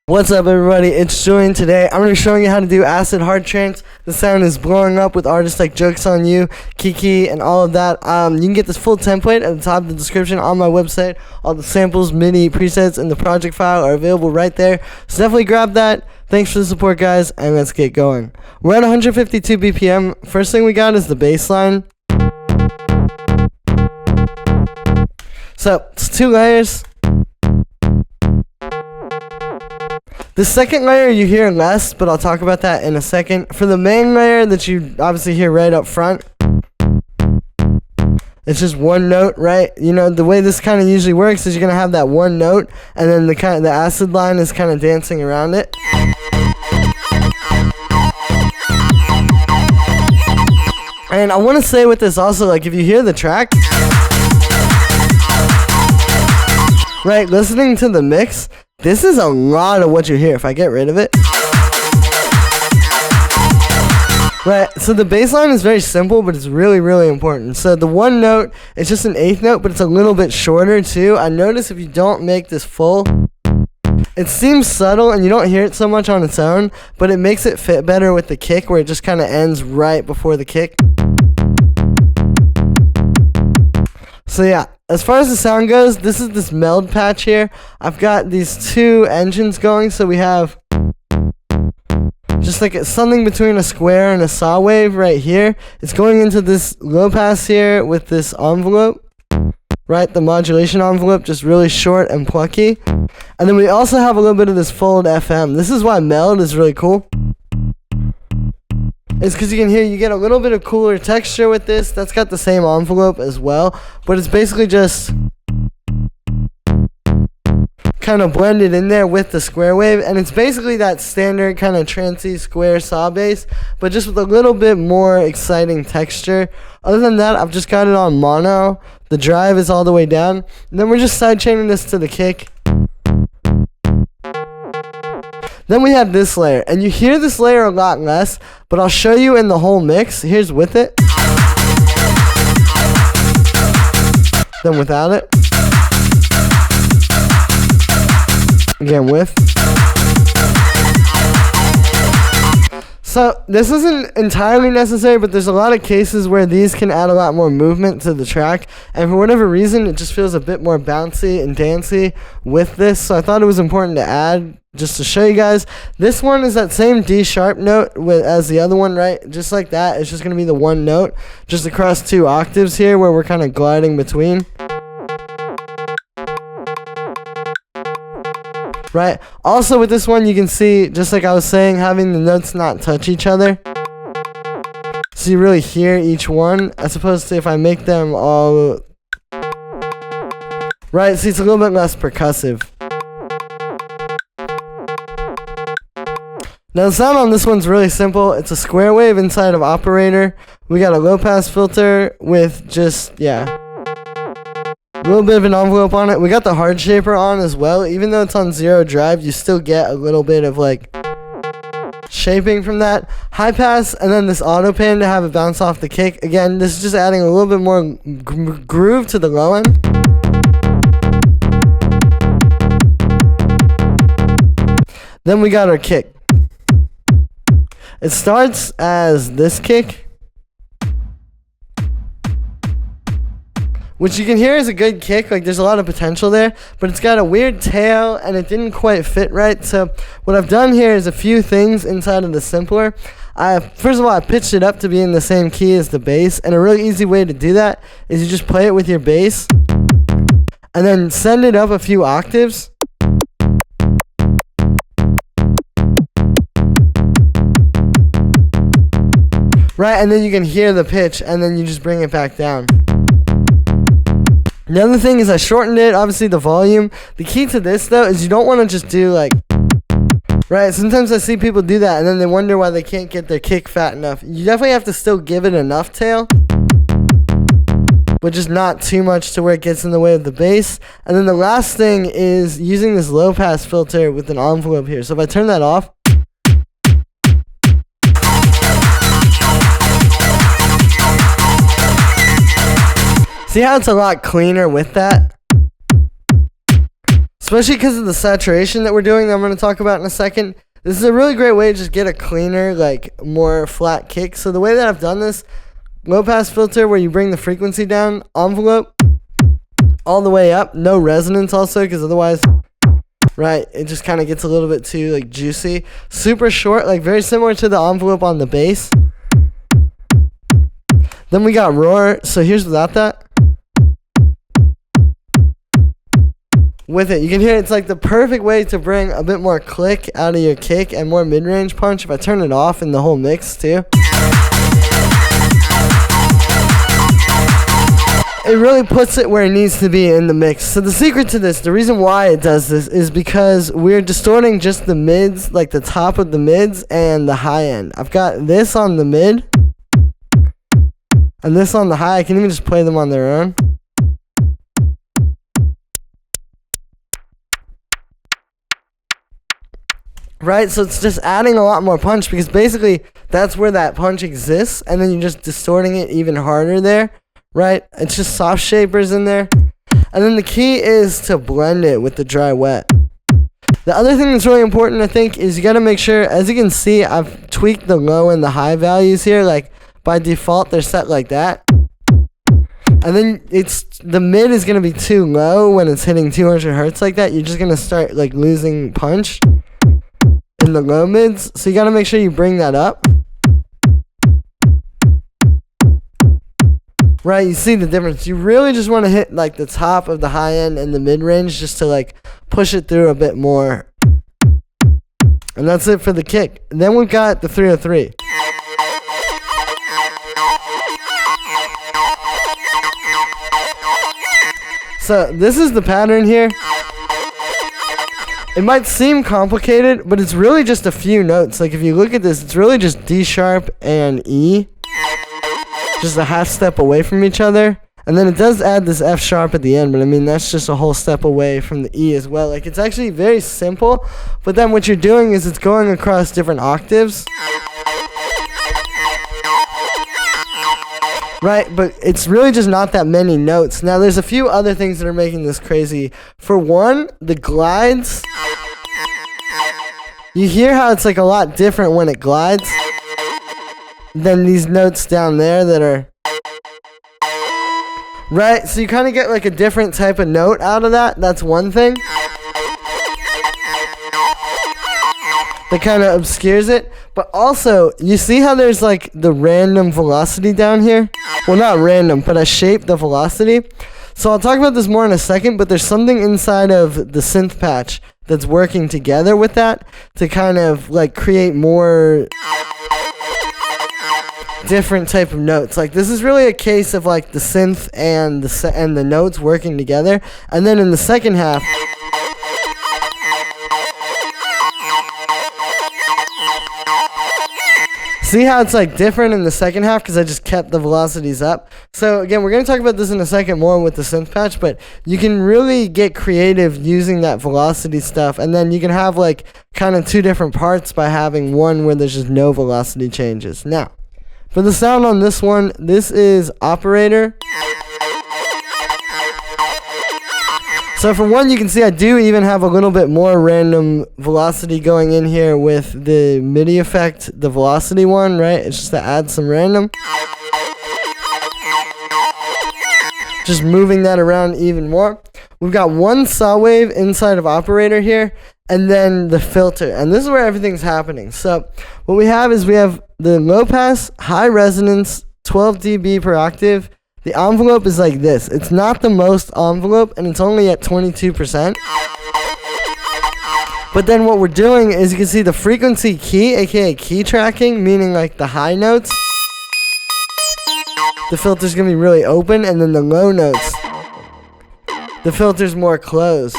What's up, everybody? It's Julian. Today I'm going to be showing you how to do acid hard trance. The sound is blowing up with artists like JOKESONYou, Kiki, and all of that. You can get this full template at the top of the description on my website. All the samples, MIDI, presets, and the project file are available right there. So definitely grab that. Thanks for the support, guys, and let's get going. We're at 152 BPM. First thing we got is the bass line. So it's 2 layers. The second layer you hear less, but I'll talk about that in a second. For the main layer that you obviously hear right up front, it's just one note, right? You know, the way this kind of usually works is you're going to have that one note, and then the acid line is kind of dancing around it. And I want to say with this also, like, if you hear the track, right, listening to the mix, this is a lot of what you hear if I get rid of it. Right, so the bass line is very simple, but it's really, really important. So the one note, it's just an 8th note, but it's a little bit shorter too. I notice if you don't make this full, it seems subtle and you don't hear it so much on its own, but it makes it fit better with the kick where it just kind of ends right before the kick. So yeah, as far as the sound goes, this is this meld patch here. I've got these 2 engines going, so we have just like something between a square and a saw wave right here. It's going into this low pass here with this envelope, right? The modulation envelope, just really short and plucky. And then we also have a little bit of this fold FM. This is why meld is really cool. It's because you can hear you get a little bit of cooler texture with this. That's got the same envelope as well, but it's basically just kind of blended in there with the square wave, and it's basically that standard kind of trancey square saw bass, but just with a little bit more exciting texture. Other than that, I've just got it on mono. The drive is all the way down, and then we're just sidechaining this to the kick. Then we have this layer, and you hear this layer a lot less, but I'll show you in the whole mix. Here's with it, then without it, again with. So this isn't entirely necessary, but there's a lot of cases where these can add a lot more movement to the track, and for whatever reason it just feels a bit more bouncy and dancey with this, so I thought it was important to add just to show you guys. This one is that same D sharp note as the other one, right? Just like that. It's just going to be the one note just across 2 octaves here where we're kind of gliding between. Right? Also with this one, you can see, just like I was saying, having the notes not touch each other. So you really hear each one, as opposed to if I make them all... Right? See, it's a little bit less percussive. Now the sound on this one's really simple. It's a square wave inside of operator. We got a low pass filter with just, yeah, a little bit of an envelope on it. We got the hard shaper on as well. Even though it's on 0 drive, you still get a little bit of like shaping from that. High pass, and then this auto pan to have it bounce off the kick. Again, this is just adding a little bit more groove to the low end. Then we got our kick. It starts as this kick, which you can hear is a good kick. Like, there's a lot of potential there, but it's got a weird tail and it didn't quite fit right. So what I've done here is a few things inside of the simpler. First of all, I pitched it up to be in the same key as the bass, and a really easy way to do that is you just play it with your bass and then send it up a few octaves. Right, and then you can hear the pitch, and then you just bring it back down. The other thing is I shortened it, obviously the volume. The key to this, though, is you don't want to just do like... Right, sometimes I see people do that, and then they wonder why they can't get their kick fat enough. You definitely have to still give it enough tail, but just not too much to where it gets in the way of the bass. And then the last thing is using this low pass filter with an envelope here. So if I turn that off, see how it's a lot cleaner with that? especially because of the saturation that we're doing that I'm going to talk about in a second. This is a really great way to just get a cleaner, like, more flat kick. So the way that I've done this, low pass filter where you bring the frequency down, envelope, all the way up, no resonance also, because otherwise, right, it just kind of gets a little bit too, like, juicy. Super short, like, very similar to the envelope on the bass. Then we got roar, so here's without that. With it, you can hear it's like the perfect way to bring a bit more click out of your kick and more mid-range punch. If I turn it off in the whole mix too, it really puts it where it needs to be in the mix. So the secret to this, the reason why it does this is because we're distorting just the mids, like the top of the mids and the high end. I've got this on the mid and this on the high. I can even just play them on their own. Right, so it's just adding a lot more punch because basically that's where that punch exists, and then you're just distorting it even harder there, right? It's just soft shapers in there. And then the key is to blend it with the dry wet. The other thing that's really important, I think, is you got to make sure, as you can see, I've tweaked the low and the high values here. Like, by default, they're set like that. And then the mid is going to be too low when it's hitting 200 hertz like that. You're just going to start, like, losing punch in the low mids, so you got to make sure you bring that up. Right, you see the difference. You really just want to hit like the top of the high end and the mid range just to like push it through a bit more. And that's it for the kick. And then we've got the 303. So this is the pattern here. It might seem complicated, but it's really just a few notes. Like if you look at this, it's really just D sharp and E. Just a half step away from each other. And then it does add this F sharp at the end, but I mean, that's just a whole step away from the E as well. Like it's actually very simple, but then what you're doing is it's going across different octaves. Right, but it's really just not that many notes. Now, there's a few other things that are making this crazy. For one, the glides. You hear how it's like a lot different when it glides than these notes down there that are... Right, so you kind of get like a different type of note out of that. That's one thing that kind of obscures it. But also, you see how there's like the random velocity down here? Well, not random, but I shaped the velocity. So I'll talk about this more in a second, but there's something inside of the synth patch that's working together with that to kind of like create more different type of notes. Like this is really a case of like the synth and the notes working together. And then in the second half, see how it's like different in the second half because I just kept the velocities up. So again, we're going to talk about this in a second more with the synth patch, but you can really get creative using that velocity stuff, and then you can have like kind of two different parts by having one where there's just no velocity changes. Now, for the sound on this one, this is operator. So for one, you can see I do even have a little bit more random velocity going in here with the MIDI effect, the velocity one, right? It's just to add some random. Just moving that around even more. We've got one saw wave inside of operator here, and then the filter. And this is where everything's happening. So what we have is we have the low pass, high resonance, 12 dB per octave. The envelope is like this. It's not the most envelope, and it's only at 22%. But then what we're doing is you can see the frequency key, aka key tracking, meaning like the high notes. The filter's gonna be really open, and then the low notes, the filter's more closed.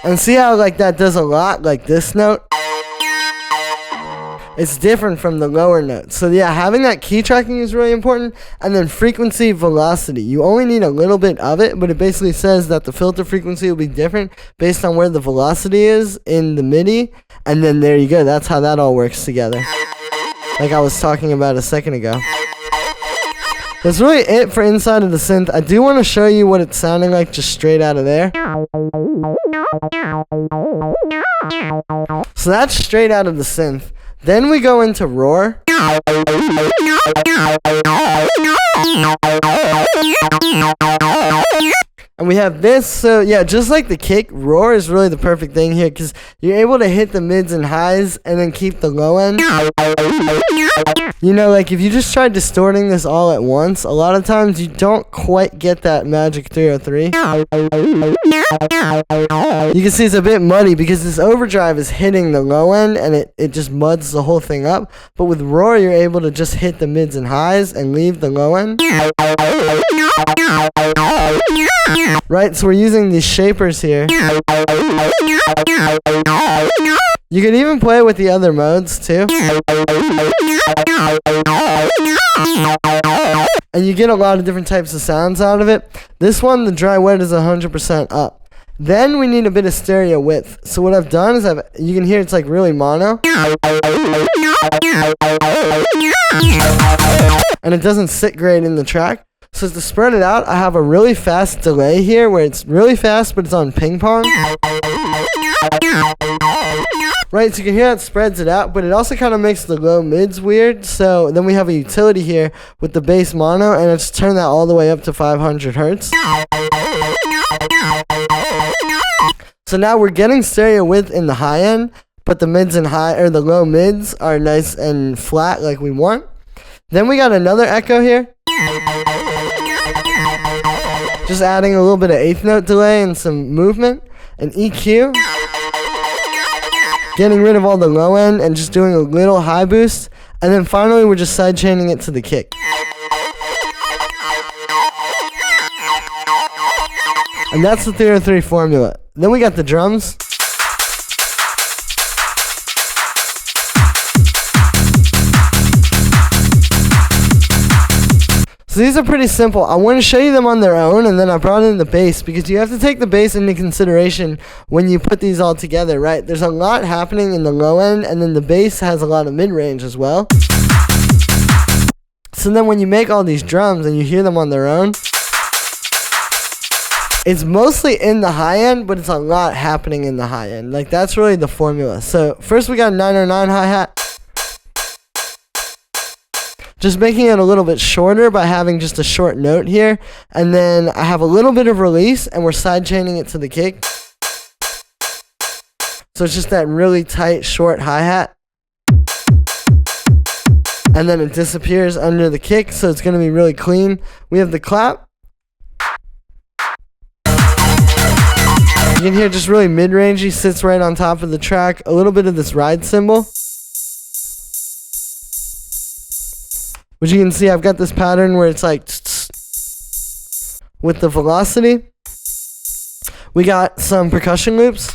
And see how like that does a lot, like this note? It's different from the lower notes. So yeah, having that key tracking is really important. And then frequency, velocity. You only need a little bit of it, but it basically says that the filter frequency will be different based on where the velocity is in the MIDI. And then there you go. That's how that all works together, like I was talking about a second ago. That's really it for inside of the synth. I do want to show you what it's sounding like just straight out of there. So that's straight out of the synth. Then we go into roar. And we have this, so yeah, just like the kick, roar is really the perfect thing here because you're able to hit the mids and highs and then keep the low end. You know, like if you just try distorting this all at once, a lot of times you don't quite get that magic 303. You can see it's a bit muddy because this overdrive is hitting the low end and it just muds the whole thing up. But with roar, you're able to just hit the mids and highs and leave the low end. Right, so we're using these shapers here. You can even play with the other modes too. And you get a lot of different types of sounds out of it. This one, the dry wet is 100% up. Then we need a bit of stereo width. So what I've done is you can hear it's like really mono. And it doesn't sit great in the track. So to spread it out, I have a really fast delay here where it's really fast, but it's on ping pong. Right, so you can hear it spreads it out, but it also kind of makes the low mids weird. So then we have a utility here with the bass mono, and it's turned that all the way up to 500 hertz. So now we're getting stereo width in the high end, but the mids and the low mids are nice and flat like we want. Then we got another echo here. Just adding a little bit of eighth note delay and some movement. An EQ. Getting rid of all the low end and just doing a little high boost. And then finally we're just sidechaining it to the kick. And that's the 303 formula. Then we got the drums. So these are pretty simple. I want to show you them on their own, and then I brought in the bass because you have to take the bass into consideration when you put these all together, right? There's a lot happening in the low end, and then the bass has a lot of mid-range as well. So then when you make all these drums and you hear them on their own, it's mostly in the high end, but it's a lot happening in the high end. Like, that's really the formula. So first we got 909 hi-hat. Just making it a little bit shorter by having just a short note here. And then I have a little bit of release, and we're sidechaining it to the kick. So it's just that really tight, short hi-hat. And then it disappears under the kick, so it's going to be really clean. We have the clap. You can hear just really mid-rangey, sits right on top of the track. A little bit of this ride cymbal. Which you can see, I've got this pattern where it's like with the velocity. We got some percussion loops.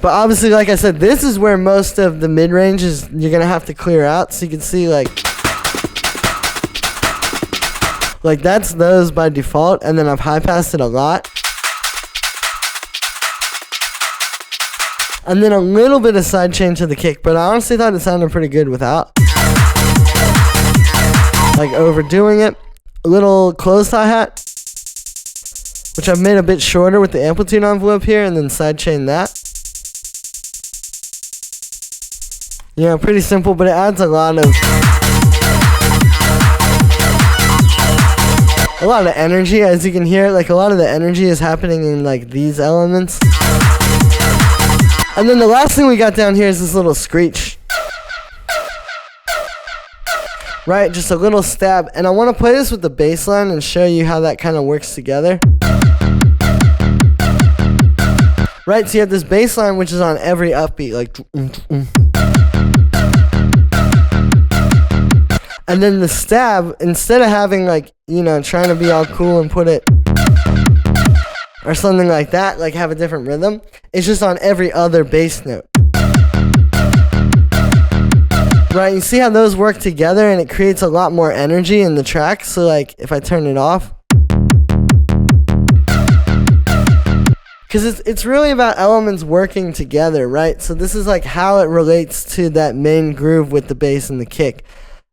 But obviously, like I said, this is where most of the mid-range is you're going to have to clear out. So you can see like that's those by default. And then I've high-passed it a lot. And then a little bit of sidechain to the kick. But I honestly thought it sounded pretty good without. Like overdoing it. A little closed hi-hat, which I've made a bit shorter with the amplitude envelope here, and then sidechain that. Yeah, pretty simple, but it adds a lot of energy, as you can hear. Like, a lot of the energy is happening in like these elements. And then the last thing we got down here is this little screech. Right, just a little stab. And I want to play this with the bass line and show you how that kind of works together. Right, so you have this bass line which is on every upbeat, like. And then the stab, instead of having like, you know, trying to be all cool and put it, or something like that, like have a different rhythm, it's just on every other bass note. Right, you see how those work together and it creates a lot more energy in the track. So like if I turn it off, because it's really about elements working together, right? So this is like how it relates to that main groove with the bass and the kick.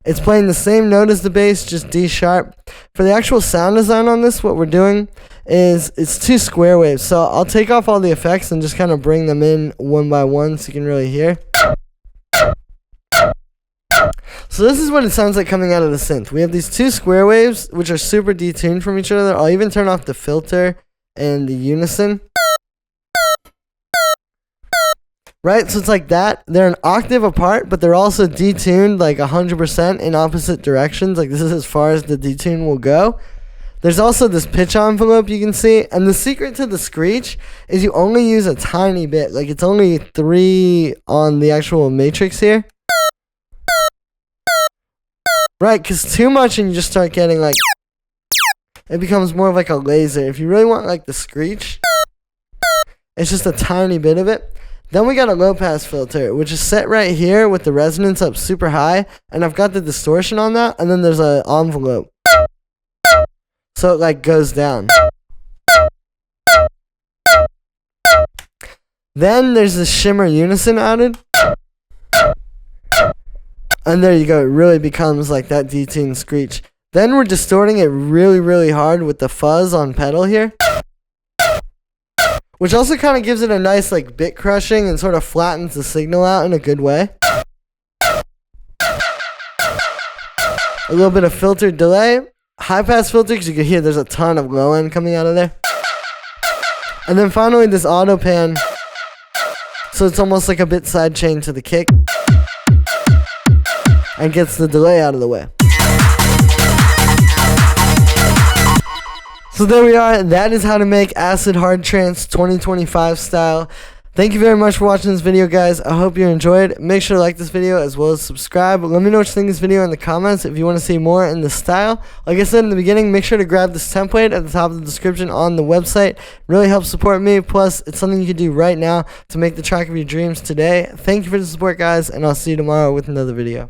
It's playing the same note as the bass, just D sharp. For the actual sound design on this, what we're doing is it's 2 square waves. So I'll take off all the effects and just kind of bring them in one by one so you can really hear. So this is what it sounds like coming out of the synth. We have these 2 square waves, which are super detuned from each other. I'll even turn off the filter and the unison. Right, so it's like that. They're an octave apart, but they're also detuned like 100% in opposite directions. Like this is as far as the detune will go. There's also this pitch envelope you can see. And the secret to the screech is you only use a tiny bit. Like it's only 3 on the actual matrix here. Right, because too much and you just start getting like, it becomes more of like a laser. If you really want like the screech, it's just a tiny bit of it. Then we got a low pass filter, which is set right here with the resonance up super high. And I've got the distortion on that. And then there's an envelope. So it like goes down. Then there's this shimmer unison added. And there you go. It really becomes like that detuned screech. Then we're distorting it really, really hard with the fuzz on pedal here. Which also kind of gives it a nice like bit crushing and sort of flattens the signal out in a good way. A little bit of filtered delay. High pass filter because you can hear there's a ton of low end coming out of there. And then finally this auto pan. So it's almost like a bit side chain to the kick. And gets the delay out of the way. So there we are. That is how to make Acid Hard Trance 2025 style. Thank you very much for watching this video, guys. I hope you enjoyed. Make sure to like this video as well as subscribe. Let me know what you think of this video in the comments if you want to see more in this style. Like I said in the beginning, make sure to grab this template at the top of the description on the website. It really helps support me. Plus, it's something you can do right now to make the track of your dreams today. Thank you for the support, guys, and I'll see you tomorrow with another video.